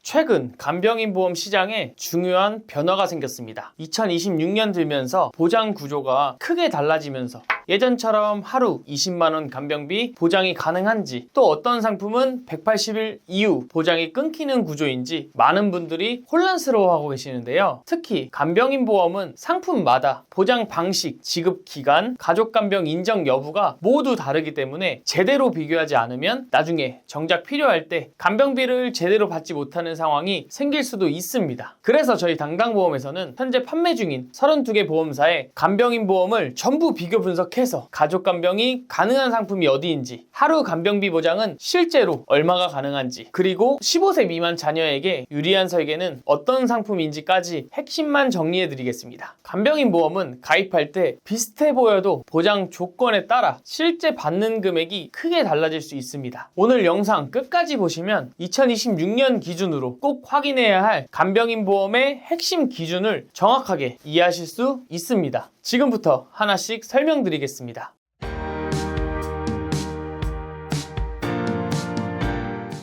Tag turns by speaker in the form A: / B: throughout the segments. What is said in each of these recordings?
A: 최근 간병인 보험 시장에 중요한 변화가 생겼습니다. 2026년 들면서 보장 구조가 크게 달라지면서 예전처럼 하루 20만원 간병비 보장이 가능한지, 또 어떤 상품은 180일 이후 보장이 끊기는 구조인지 많은 분들이 혼란스러워하고 계시는데요. 특히 간병인 보험은 상품마다 보장 방식, 지급 기간, 가족 간병 인정 여부가 모두 다르기 때문에 제대로 비교하지 않으면 나중에 정작 필요할 때 간병비를 제대로 받지 못하는 상황이 생길 수도 있습니다. 그래서 저희 당당보험에서는 현재 판매 중인 32개 보험사의 간병인 보험을 전부 비교 분석해서 가족 간병이 가능한 상품이 어디인지, 하루 간병비 보장은 실제로 얼마가 가능한지, 그리고 15세 미만 자녀에게 유리한 설계는 어떤 상품인지까지 핵심만 정리해드리겠습니다. 간병인 보험은 가입할 때 비슷해 보여도 보장 조건에 따라 실제 받는 금액이 크게 달라질 수 있습니다. 오늘 영상 끝까지 보시면 2026년 기준으로 꼭 확인해야 할 간병인 보험의 핵심 기준을 정확하게 이해하실 수 있습니다. 지금부터 하나씩 설명드리겠습니다.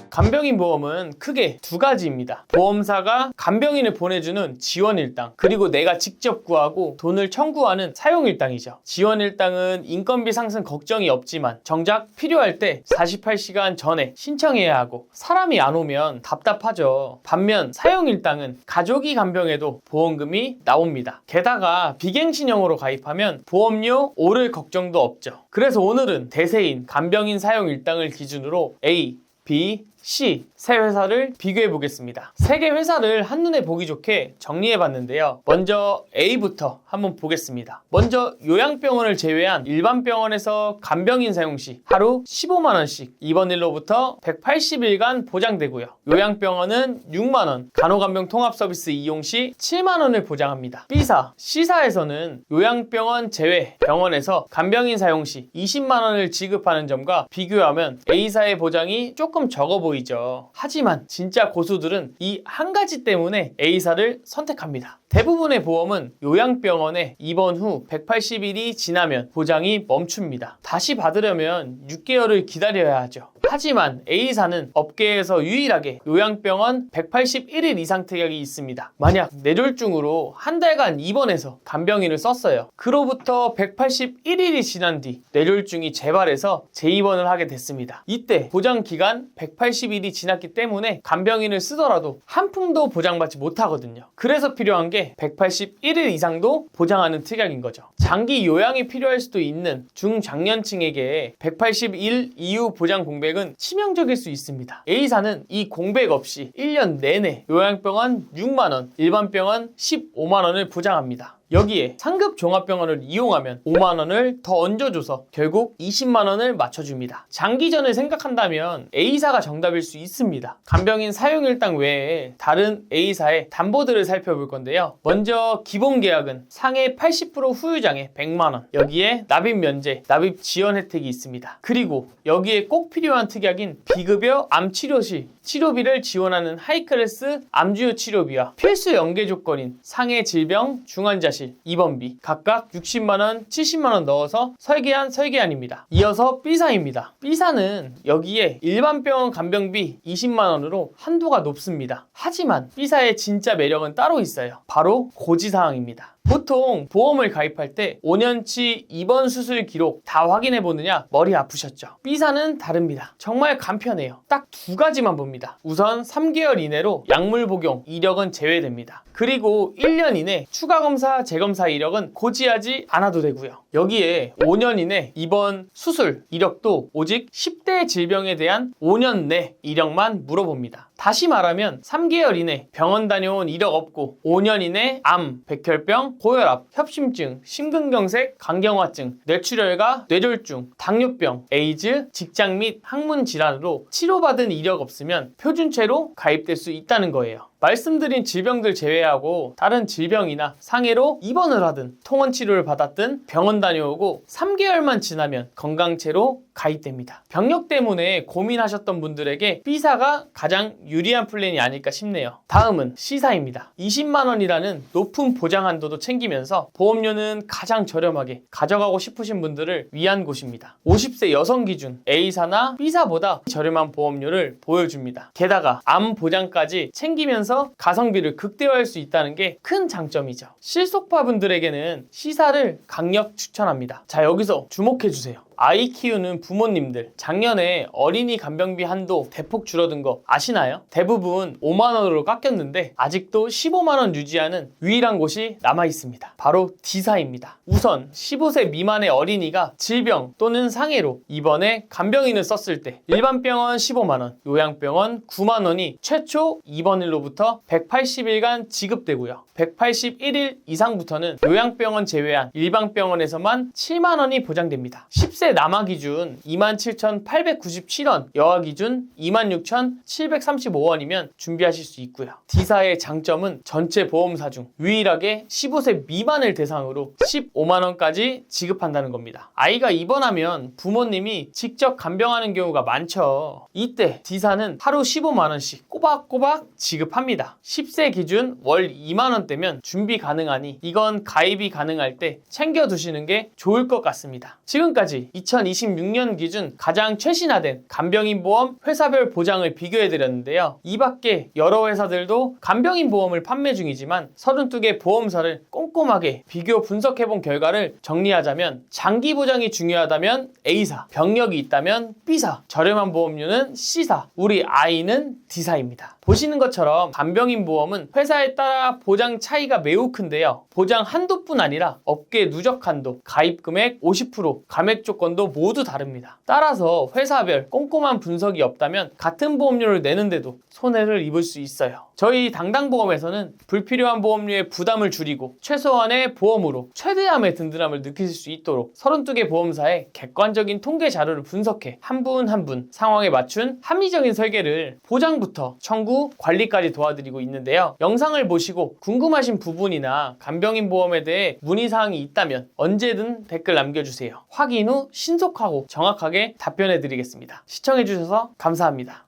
A: 간병인 보험은 크게 두 가지입니다. 보험사가 간병인을 보내주는 지원일당, 그리고 내가 직접 구하고 돈을 청구하는 사용일당이죠. 지원일당은 인건비 상승 걱정이 없지만 정작 필요할 때 48시간 전에 신청해야 하고 사람이 안 오면 답답하죠. 반면 사용일당은 가족이 간병해도 보험금이 나옵니다. 게다가 비갱신형으로 가입하면 보험료 오를 걱정도 없죠. 그래서 오늘은 대세인 간병인 사용일당을 기준으로 A, B, C 세 회사를 비교해 보겠습니다. 세 개 회사를 한눈에 보기 좋게 정리해 봤는데요. 먼저 A부터 한번 보겠습니다. 먼저 요양병원을 제외한 일반 병원에서 간병인 사용 시 하루 15만원씩 입원일로부터 180일간 보장되고요. 요양병원은 6만원, 간호간병 통합서비스 이용 시 7만원을 보장합니다. B사, C사에서는 요양병원 제외 병원에서 간병인 사용 시 20만원을 지급하는 점과 비교하면 A사의 보장이 조금 적어 보이죠. 하지만 진짜 고수들은 이 한 가지 때문에 A사를 선택합니다. 대부분의 보험은 요양병원에 입원 후 180일이 지나면 보장이 멈춥니다. 다시 받으려면 6개월을 기다려야 하죠. 하지만 A사는 업계에서 유일하게 요양병원 181일 이상 특약이 있습니다. 만약 뇌졸중으로 한 달간 입원해서 간병인을 썼어요. 그로부터 181일이 지난 뒤 뇌졸중이 재발해서 재입원을 하게 됐습니다. 이때 보장기간 180일이 지났기 때문에 간병인을 쓰더라도 한 푼도 보장받지 못하거든요. 그래서 필요한 게 181일 이상도 보장하는 특약인 거죠. 장기 요양이 필요할 수도 있는 중장년층에게 180일 이후 보장 공백은 치명적일 수 있습니다. A사는 이 공백 없이 1년 내내 요양병원 6만원, 일반병원 15만원을 보장합니다. 여기에 상급 종합병원을 이용하면 5만원을 더 얹어줘서 결국 20만원을 맞춰줍니다. 장기전을 생각한다면 A사가 정답일 수 있습니다. 간병인 사용일당 외에 다른 A사의 담보들을 살펴볼 건데요. 먼저 기본계약은 상해 80% 후유장에 100만원, 여기에 납입 면제, 납입 지원 혜택이 있습니다. 그리고 여기에 꼭 필요한 특약인 비급여 암치료 시 치료비를 지원하는 하이클래스 암주요 치료비와 필수 연계 조건인 상해 질병 중환자실 입원비 각각 60만원, 70만원 넣어서 설계한 설계안입니다. 이어서 B사입니다. B사는 여기에 일반 병원 간병비 20만원으로 한도가 높습니다. 하지만 B사의 진짜 매력은 따로 있어요. 바로 고지사항입니다. 보통 보험을 가입할 때 5년치 입원 수술 기록 다 확인해 보느냐 머리 아프셨죠? B사는 다릅니다. 정말 간편해요. 딱 두 가지만 봅니다. 우선 3개월 이내로 약물 복용 이력은 제외됩니다. 그리고 1년 이내 추가 검사, 재검사 이력은 고지하지 않아도 되고요. 여기에 5년 이내 입원 수술 이력도 오직 10대 질병에 대한 5년 내 이력만 물어봅니다. 다시 말하면 3개월 이내 병원 다녀온 이력 없고 5년 이내 암, 백혈병, 고혈압, 협심증, 심근경색, 간경화증, 뇌출혈과 뇌졸중, 당뇨병, 에이즈, 직장 및 학문 질환으로 치료받은 이력 없으면 표준체로 가입될 수 있다는 거예요. 말씀드린 질병들 제외하고 다른 질병이나 상해로 입원을 하든 통원 치료를 받았든 병원 다녀오고 3개월만 지나면 건강체로 가입됩니다. 병력 때문에 고민하셨던 분들에게 B사가 가장 유리한 플랜이 아닐까 싶네요. 다음은 C사입니다. 20만 원이라는 높은 보장 한도도 챙기면서 보험료는 가장 저렴하게 가져가고 싶으신 분들을 위한 곳입니다. 50세 여성 기준 A사나 B사보다 저렴한 보험료를 보여줍니다. 게다가 암 보장까지 챙기면서 가성비를 극대화할 수 있다는 게 큰 장점이죠. 실속파 분들에게는 C사를 강력 추천합니다. 자, 여기서 주목해주세요. 아이 키우는 부모님들, 작년에 어린이 간병비 한도 대폭 줄어든 거 아시나요? 대부분 5만 원으로 깎였는데 아직도 15만 원 유지하는 유일한 곳이 남아 있습니다. 바로 D사입니다. 우선 15세 미만의 어린이가 질병 또는 상해로 입원해 간병인을 썼을 때 일반 병원 15만 원, 요양병원 9만 원이 최초 입원일로부터 180일간 지급되고요. 181일 이상부터는 요양병원 제외한 일반 병원에서만 7만 원이 보장됩니다. 10세 남아 기준 27,897원, 여아 기준 26,735원이면 준비하실 수 있고요. D사의 장점은 전체 보험사 중 유일하게 15세 미만을 대상으로 15만 원까지 지급한다는 겁니다. 아이가 입원하면 부모님이 직접 간병하는 경우가 많죠. 이때 D사는 하루 15만 원씩 꼬박꼬박 지급합니다. 10세 기준 월 2만 원대면 준비 가능하니 이건 가입이 가능할 때 챙겨두시는 게 좋을 것 같습니다. 지금까지 2026년 기준 가장 최신화된 간병인 보험 회사별 보장을 비교해드렸는데요. 이 밖에 여러 회사들도 간병인 보험을 판매 중이지만 32개 보험사를 꼼꼼하게 비교 분석해본 결과를 정리하자면 장기 보장이 중요하다면 A사, 병력이 있다면 B사, 저렴한 보험료는 C사, 우리 아이는 D사입니다. 보시는 것처럼 간병인 보험은 회사에 따라 보장 차이가 매우 큰데요. 보장 한도뿐 아니라 업계 누적 한도, 가입 금액 50%, 감액 조건도 모두 다릅니다. 따라서 회사별 꼼꼼한 분석이 없다면 같은 보험료를 내는데도 손해를 입을 수 있어요. 저희 당당보험에서는 불필요한 보험료의 부담을 줄이고 최소한의 보험으로 최대함의 든든함을 느끼실 수 있도록 32개 보험사의 객관적인 통계 자료를 분석해 한 분 한 분 상황에 맞춘 합리적인 설계를 보장부터 청구, 관리까지 도와드리고 있는데요. 영상을 보시고 궁금하신 부분이나 간병인 보험에 대해 문의사항이 있다면 언제든 댓글 남겨주세요. 확인 후 신속하고 정확하게 답변해드리겠습니다. 시청해주셔서 감사합니다.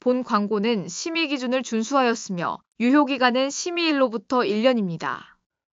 B: 본 광고는 심의 기준을 준수하였으며 유효기간은 심의일로부터 1년입니다.